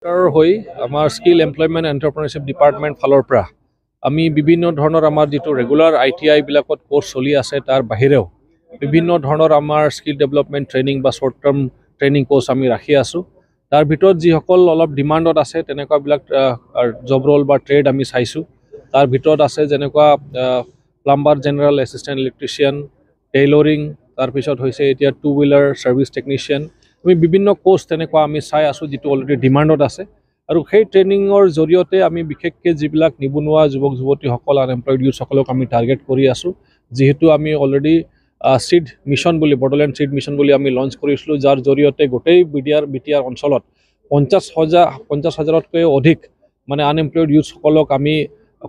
হৈ আমাৰ skill employment এণ্টাৰপ্ৰেনাৰশ্বিপ department ফালৰ পৰা আমি বিভিন্ন ধৰণৰ আমাৰ যিটো ৰেগুলাৰ ITI বিলাকত কোৰ্চ চলি আছে তাৰ বাহিৰেও বিভিন্ন ধৰণৰ আমাৰ স্কিল ডেভেলপমেণ্ট ট্ৰেইনিং বা শ্বৰ্ট টাৰ্ম ট্ৰেইনিং কোৰ্চ আমি ৰাখি আছোঁ। তাৰ ভিতৰত যিসকল অলপ ডিমাণ্ডত আছে তেনেকুৱাবিলাক জব ৰ'ল বা ট্ৰেড আমি চাইছোঁ। তাৰ ভিতৰত আছে যেনেকুৱা plumber general assistant electrician, tailoring, তাৰপিছত হৈছে এতিয়া টু হুইলাৰ ছাৰ্ভিচ টেকনিচিয়ান। আমি বিভিন্ন কোৰ্চ তেনেকুৱা আমি চাই আছোঁ যিটো অলৰেডি ডিমাণ্ডত আছে। আৰু সেই ট্ৰেইনিঙৰ জৰিয়তে আমি বিশেষকৈ যিবিলাক নিবনুৱা যুৱক যুৱতীসকল আনএমপ্লয়ড ইউথসকলক আমি টাৰ্গেট কৰি আছোঁ। যিহেতু আমি অলৰেডি চিড মিছন বুলি বড়োলেণ্ড চিড মিছন বুলি আমি লঞ্চ কৰিছিলোঁ, যাৰ জৰিয়তে গোটেই বিটিআৰ অঞ্চলত 50,000তকৈও অধিক মানে আনএমপ্লয়ড ইউথসকলক আমি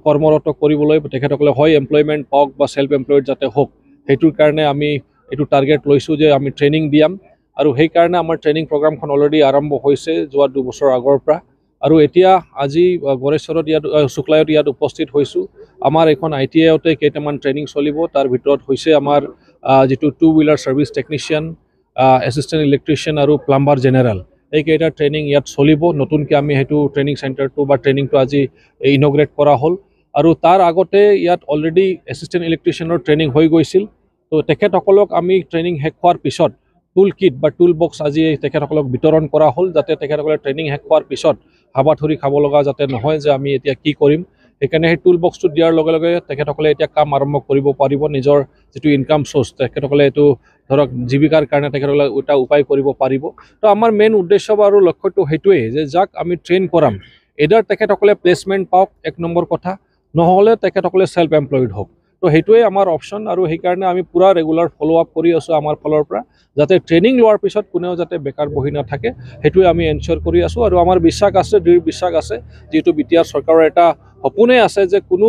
কৰ্মৰত কৰিবলৈ তেখেতসকলে হয় এমপ্লয়মেণ্ট পাওক বা ছেল্ফ এমপ্লয়ড যাতে হওক, সেইটোৰ কাৰণে আমি এইটো টাৰ্গেট লৈছোঁ যে আমি ট্ৰেইনিং দিয়াম। আৰু সেইকাৰণে আমাৰ ট্ৰেইনিং প্ৰগ্ৰামখন অলৰেডি আৰম্ভ হৈছে যোৱা 2 বছৰ আগৰ পৰা। আৰু এতিয়া আজি গড়েশ্বৰত শুক্লায়ত ইয়াত উপস্থিত হৈছোঁ। আমাৰ এখন ITIতে কেইটামান ট্ৰেইনিং চলিব। তাৰ ভিতৰত হৈছে আমাৰ যিটো two wheeler service technician, assistant electrician আৰু প্লাম্বাৰ জেনেৰেল, এইকেইটা ট্ৰেইনিং ইয়াত চলিব। নতুনকৈ আমি সেইটো ট্ৰেইনিং চেণ্টাৰটো বা ট্ৰেইনিংটো আজি ইনগ্ৰেট কৰা হ'ল। আৰু তাৰ আগতে ইয়াত অলৰেডি এছিষ্টেণ্ট ইলেক্ট্ৰিচিয়ানৰ ট্ৰেইনিং হৈ গৈছিল। তো তেখেতসকলক আমি ট্ৰেইনিং শেষ হোৱাৰ পিছত টুল কিট বা টুল বক্স আজি তেখেতসকলক বিতৰণ কৰা হ'ল, যাতে তেখেতসকলে ট্ৰেইনিং শেষ হোৱাৰ পিছত হাবাথুৰি খাব লগা যাতে নহয় যে আমি এতিয়া কি কৰিম। সেইকাৰণে সেই টুল বক্সটো দিয়াৰ লগে লগে তেখেতসকলে এতিয়া কাম আৰম্ভ কৰিব পাৰিব। নিজৰ যিটো ইনকাম চ'ৰ্চ তেখেতসকলে এইটো ধৰক জীৱিকাৰ কাৰণে তেখেতসকলে এটা উপায় কৰিব পাৰিব। তো আমাৰ মেইন উদ্দেশ্য আৰু লক্ষ্যটো সেইটোৱেই যে যাক আমি ট্ৰেইন কৰাম এডাৰ তেখেতসকলে প্লেচমেণ্ট পাওক, 1 নম্বৰ কথা, নহ'লে তেখেতসকলে ছেল্ফ এমপ্লয়ড হওক। তো সেইটোৱে আমাৰ অপশ্যন। আৰু সেইকাৰণে আমি পূৰা ৰেগুলাৰ ফ'ল' আপ কৰি আছোঁ আমাৰ ফালৰ পৰা, যাতে ট্ৰেইনিং লোৱাৰ পিছত কোনেও যাতে বেকাৰ বহি নাথাকে, সেইটোৱে আমি এনচিয়'ৰ কৰি আছোঁ। আৰু আমাৰ বিশ্বাস আছে, দৃঢ় বিশ্বাস আছে, যিহেতু বিটিআৰ চৰকাৰৰ এটা সপোনেই আছে যে কোনো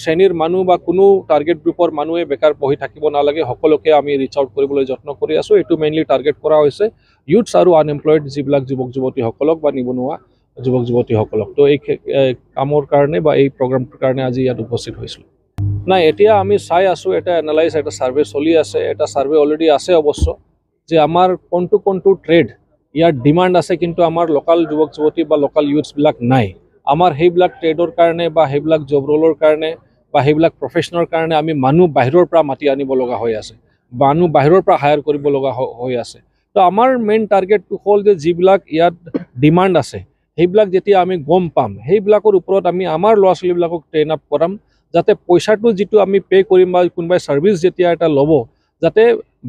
শ্ৰেণীৰ মানুহ বা কোনো টাৰ্গেট গ্ৰুপৰ মানুহে বেকাৰ বহি থাকিব নালাগে, সকলোকে আমি ৰিচ আউট কৰিবলৈ যত্ন কৰি আছোঁ। এইটো মেইনলি টাৰ্গেট কৰা হৈছে ইউথছ আৰু আনএমপ্লয়ড যিবিলাক যুৱক যুৱতীসকলক বা নিবনুৱা যুৱক যুৱতীসকলক। তো এই কামৰ কাৰণে বা এই প্ৰগ্ৰামটোৰ কাৰণে আজি ইয়াত উপস্থিত হৈছিলোঁ। নাই, এতিয়া আমি চাই আছোঁ, এটা এনালাইজ, এটা ছাৰ্ভে চলি আছে। এটা ছাৰ্ভে অলৰেডি আছে অৱশ্য, যে আমাৰ কোনটো ট্ৰেড ইয়াৰ ডিমাণ্ড আছে, কিন্তু আমাৰ লোকেল যুৱক যুৱতী বা লোকেল ইউথছবিলাক নাই। আমাৰ সেইবিলাক ট্ৰেডৰ কাৰণে বা সেইবিলাক জব ৰোলৰ কাৰণে বা সেইবিলাক প্ৰফেশ্যনৰ কাৰণে আমি মানুহ বাহিৰৰ পৰা মাতি আনিব লগা হৈ আছে, মানুহ বাহিৰৰ পৰা হায়াৰ কৰিব লগা হৈ আছে। তো আমাৰ মেইন টাৰ্গেটটো হ'ল যে যিবিলাক ইয়াত ডিমাণ্ড আছে সেইবিলাক যেতিয়া আমি গম পাম, সেইবিলাকৰ ওপৰত আমি আমাৰ ল'ৰা ছোৱালীবিলাকক ট্ৰেইন আপ কৰাম, যাতে পইচাটো যিটো আমি পে' কৰিম বা কোনোবাই ছাৰ্ভিচ যেতিয়া এটা ল'ব, যাতে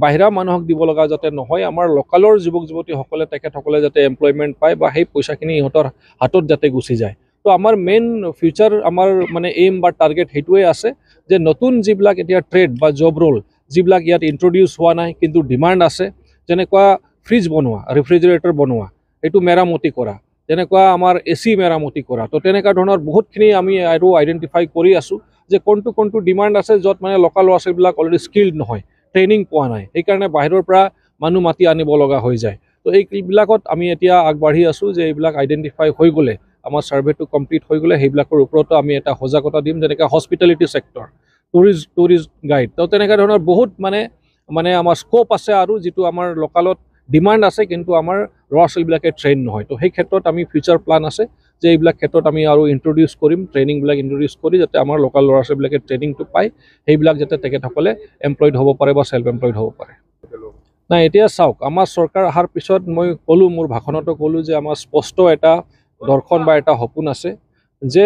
বাহিৰা মানুহক দিব লগা যাতে নহয়, আমাৰ লোকেলৰ যুৱক যুৱতীসকলে তেখেতসকলে যাতে এমপ্লয়মেণ্ট পায় বা সেই পইচাখিনি ইহঁতৰ হাতত যাতে গুচি যায়। তো আমাৰ মেইন ফিউচাৰ আমাৰ মানে এইম বা টাৰ্গেট সেইটোৱে আছে যে নতুন যিবিলাক এতিয়া ট্ৰেড বা জব ৰোল যিবিলাক ইয়াত ইণ্ট্ৰডিউচ হোৱা নাই কিন্তু ডিমাণ্ড আছে, যেনেকুৱা ফ্ৰিজ বনোৱা, ৰেফ্ৰিজাৰেটৰ বনোৱা, এইটো মেৰামতি কৰা, তেনেকুৱা আমাৰ AC মেৰামতি কৰা। তো তেনেকুৱা ধৰণৰ বহুতখিনি আমি আৰু আইডেণ্টিফাই কৰি আছোঁ যে কোনটো ডিমাণ্ড আছে য'ত মানে লোকেল ল'ৰা ছোৱালীবিলাক অলৰেডি স্কিল্ড নহয়, ট্ৰেইনিং পোৱা নাই, সেইকাৰণে বাহিৰৰ পৰা মানুহ মাতি আনিব লগা হৈ যায়। তো এইবিলাকত আমি এতিয়া আগবাঢ়ি আছোঁ যে এইবিলাক আইডেণ্টিফাই হৈ গ'লে, আমাৰ ছাৰ্ভেটো কমপ্লিট হৈ গ'লে সেইবিলাকৰ ওপৰতো আমি এটা সজাগতা দিম, যেনেকৈ হস্পিটেলিটি ছেক্টৰ, টুৰিষ্ট গাইড। তো তেনেকুৱা ধৰণৰ বহুত মানে আমাৰ স্ক'প আছে আৰু যিটো আমাৰ লোকেলত ডিমাণ্ড আছে কিন্তু আমাৰ ল'ৰা ছোৱালীবিলাকে ট্ৰেইন নহয়। তো সেই ক্ষেত্ৰত আমি ফিউচাৰ প্লান আছে যে এইবিলাক ক্ষেত্ৰত আমি আৰু ইণ্ট্ৰডিউচ কৰিম, ট্ৰেইনিংবিলাক ইণ্ট্ৰডিউচ কৰি যাতে আমাৰ লোকেল ল'ৰা ছোৱালীবিলাকে ট্ৰেইনিংটো পায়, সেইবিলাক যাতে তেখেতসকলে এমপ্লয়ড হ'ব পাৰে বা ছেল্ফ এমপ্লয়ড হ'ব পাৰে। নাই, এতিয়া চাওক, আমাৰ চৰকাৰ অহাৰ পিছত মই ক'লোঁ, মোৰ ভাষণতো ক'লোঁ যে আমাৰ স্পষ্ট এটা দৰ্শন বা এটা সপোন আছে যে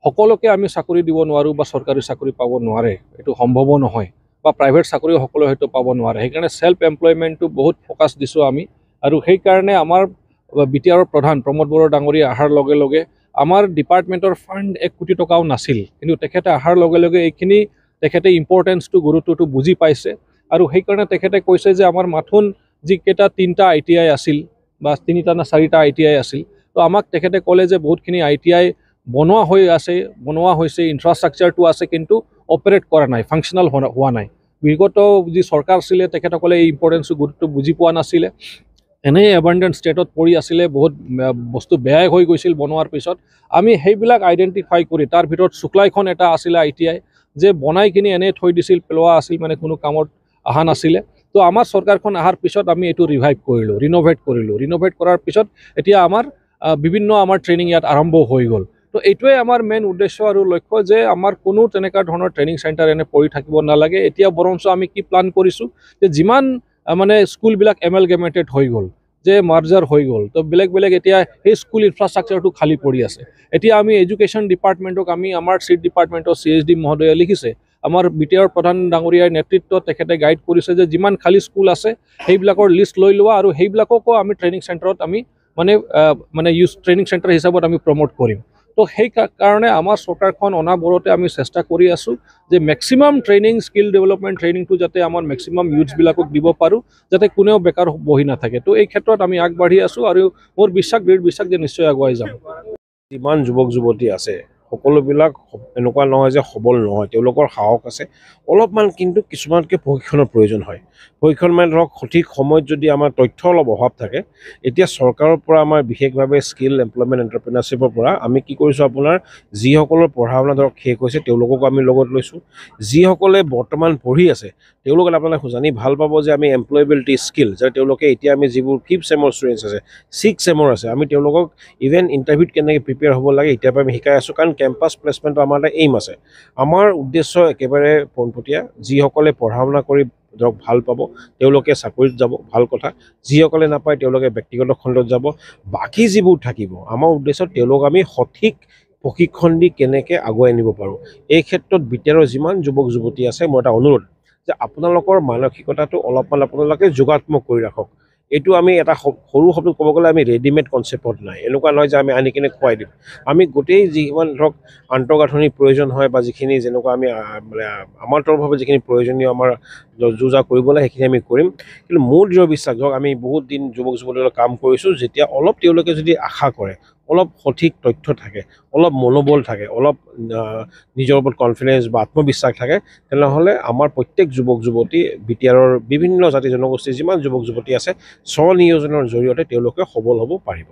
সকলোকে আমি চাকৰি দিব নোৱাৰোঁ বা চৰকাৰী চাকৰি পাব নোৱাৰে, এইটো সম্ভৱো নহয়, বা প্ৰাইভেট চাকৰিও সকলোৱে হয়তো পাব নোৱাৰে। সেইকাৰণে ছেল্ফ এমপ্লয়মেণ্টটো বহুত ফ'কাছ দিছোঁ আমি। আৰু সেইকাৰণে আমাৰ বিটিআৰৰ প্ৰধান প্ৰমোদ বড়ো ডাঙৰীয়া অহাৰ লগে লগে আমাৰ ডিপাৰ্টমেণ্টৰ ফাণ্ড 1 কোটি টকাও নাছিল, কিন্তু তেখেতে অহাৰ লগে লগে এইখিনি তেখেতে ইম্পৰ্টেঞ্চটো, গুৰুত্বটো বুজি পাইছে। আৰু সেইকাৰণে তেখেতে কৈছে যে আমাৰ মাথোন যিকেইটা 3টা ITI আছিল বা 3টা না 4টা ITI আছিল, তো আমাক তেখেতে ক'লে যে বহুতখিনি ITI বনোৱা হৈছে, ইনফ্ৰাষ্ট্ৰাকচাৰটো আছে, কিন্তু অপাৰেট কৰা নাই, ফাংচনেল হোৱা নাই। বিগত যি চৰকাৰ আছিলে তেখেতসকলে এই ইম্পৰ্টেঞ্চটো, গুৰুত্ব বুজি পোৱা নাছিলে, এনেই এবাণ্ডেণ্ট ষ্টেটত পৰি আছিলে, বহুত বস্তু বেয়াই হৈ গৈছিল বনোৱাৰ পিছত। আমি সেইবিলাক আইডেণ্টিফাই কৰি, তাৰ ভিতৰত শুক্লাইখন এটা আছিলে ITI, যে বনাই কিনি এনেই থৈ দিছিল, পেলোৱা আছিল, মানে কোনো কামত অহা নাছিলে। তো আমাৰ চৰকাৰখন অহাৰ পিছত আমি এইটো ৰিভাইভ কৰিলোঁ, ৰিন'ভেট কৰাৰ পিছত এতিয়া আমাৰ বিভিন্ন আমাৰ ট্ৰেইনিং ইয়াত আৰম্ভ হৈ গ'ল। তো এইটোৱে আমাৰ মেইন উদ্দেশ্য আৰু লক্ষ্য যে আমাৰ কোনো তেনেকুৱা ধৰণৰ ট্ৰেইনিং চেণ্টাৰ এনে পৰি থাকিব নালাগে। এতিয়া বৰঞ্চ আমি কি প্লান কৰিছোঁ যে যিমান মানে স্কুলবিলাক এমেলগেমেটেড হৈ গ'ল, যে মাৰ্জাৰ হৈ গ'ল, তো বেলেগ বেলেগ এতিয়া সেই স্কুল ইনফ্ৰাষ্ট্ৰাকচাৰটো খালী পৰি আছে। এতিয়া আমি এডুকেশ্যন ডিপাৰ্টমেণ্টক আমাৰ চিট ডিপাৰ্টমেণ্টৰ CSD মহোদয়ে লিখিছে, আমাৰ BTR প্ৰধান ডাঙৰীয়াৰ নেতৃত্বত তেখেতে গাইড কৰিছে যে যিমান খালী স্কুল আছে সেইবিলাকৰ লিষ্ট লৈ লোৱা আৰু সেইবিলাককো আমি ট্ৰেইনিং চেণ্টাৰত আমি মানে ট্ৰেইনিং চেণ্টাৰ হিচাপত আমি প্ৰমোট কৰিম। তো সেই কাৰণে আমাৰ চৰকাৰখন অনাবৰতে আমি চেষ্টা কৰি আছোঁ যে মেক্সিমাম ট্ৰেইনিং স্কিল ডেভেলপমেণ্ট ট্ৰেইনিংটো যাতে আমাৰ মেক্সিমাম ইউথছবিলাকক দিব পাৰোঁ, যাতে কোনেও বেকাৰ বহি নাথাকে। তো এই ক্ষেত্ৰত আমি আগবাঢ়ি আছোঁ আৰু মোৰ দৃঢ় বিশ্বাস যে নিশ্চয় আগুৱাই যাম। যিমান যুৱক যুৱতী আছে সকলোবিলাক এনেকুৱা নহয় যে সবল নহয়, তেওঁলোকৰ সাহস আছে অলপমান, কিন্তু কিছুমানকে প্ৰশিক্ষণৰ প্ৰয়োজন হয়। প্ৰশিক্ষণ মানে ধৰক সঠিক সময়ত যদি আমাৰ তথ্য অলপ অভাৱ থাকে, এতিয়া চৰকাৰৰ পৰা আমাৰ বিশেষভাৱে স্কিল এমপ্লয়মেণ্ট এণ্টাৰপ্ৰিনাৰশ্বিপৰ পৰা আমি কি কৰিছোঁ, আপোনাৰ যিসকলৰ পঢ়া শুনা ধৰক শেষ হৈছে তেওঁলোককো আমি লগত লৈছোঁ। যিসকলে বৰ্তমান পঢ়ি আছে তেওঁলোকে আপোনালোকে জানি ভাল পাব যে আমি এমপ্লয়েবিলিটি স্কিল, যে তেওঁলোকে এতিয়া আমি যিবোৰ 5th চেমৰ ষ্টুডেণ্টছ আছে, 6th চেমৰ আছে, আমি তেওঁলোকক ইভেন ইণ্টাৰভিউত কেনেকৈ প্ৰিপেয়াৰ হ'ব লাগে এতিয়াৰ পৰা আমি শিকাই আছোঁ। কাৰণ কেম্পাছ প্লেচমেণ্টৰ আমাৰ এটা এইম আছে। আমাৰ উদ্দেশ্য একেবাৰে পোনপটীয়া, যিসকলে পঢ়া শুনা কৰি ধৰক ভাল পাব তেওঁলোকে চাকৰিত যাব, ভাল কথা। যিসকলে নাপায় তেওঁলোকে ব্যক্তিগত খণ্ডত যাব। বাকী যিবোৰ থাকিব আমাৰ উদ্দেশ্যত তেওঁলোক আমি সঠিক প্ৰশিক্ষণ দি কেনেকৈ আগুৱাই নিব পাৰোঁ। এই ক্ষেত্ৰত BTRৰ যিমান যুৱক যুৱতী আছে মোৰ এটা অনুৰোধ যে আপোনালোকৰ মানসিকতাটো অলপমান আপোনালোকে যোগাত্মক কৰি ৰাখক। এইটো আমি এটা সৰু শব্দত ক'ব গ'লে আমি ৰেডিমেড কনচেপ্টত নাই, এনেকুৱা নহয় যে আমি আনি কিনে খুৱাই দিম। আমি গোটেই যিমান ধৰক আন্তঃগাঁথনিৰ প্ৰয়োজন হয় বা যিখিনি যেনেকুৱা আমি মানে আমাৰ তৰফৰ যিখিনি প্ৰয়োজনীয় আমাৰ যো-জা কৰিবলৈ সেইখিনি আমি কৰিম। কিন্তু মোৰ দৃঢ় বিশ্বাস, ধৰক আমি বহুত দিন যুৱক যুৱতীৰ লগত কাম কৰিছোঁ, যেতিয়া অলপ তেওঁলোকে যদি আশা কৰে, অলপ সঠিক তথ্য থাকে, অলপ মনোবল থাকে, অলপ নিজৰ ওপৰত কনফিডেঞ্চ বা আত্মবিশ্বাস থাকে, তেনেহ'লে আমাৰ প্ৰত্যেক যুৱক যুৱতী BTRৰ বিভিন্ন জাতি জনগোষ্ঠীৰ যিমান যুৱক যুৱতী আছে স্বনিয়োজনৰ জৰিয়তে তেওঁলোকে সবল হ'ব পাৰিব।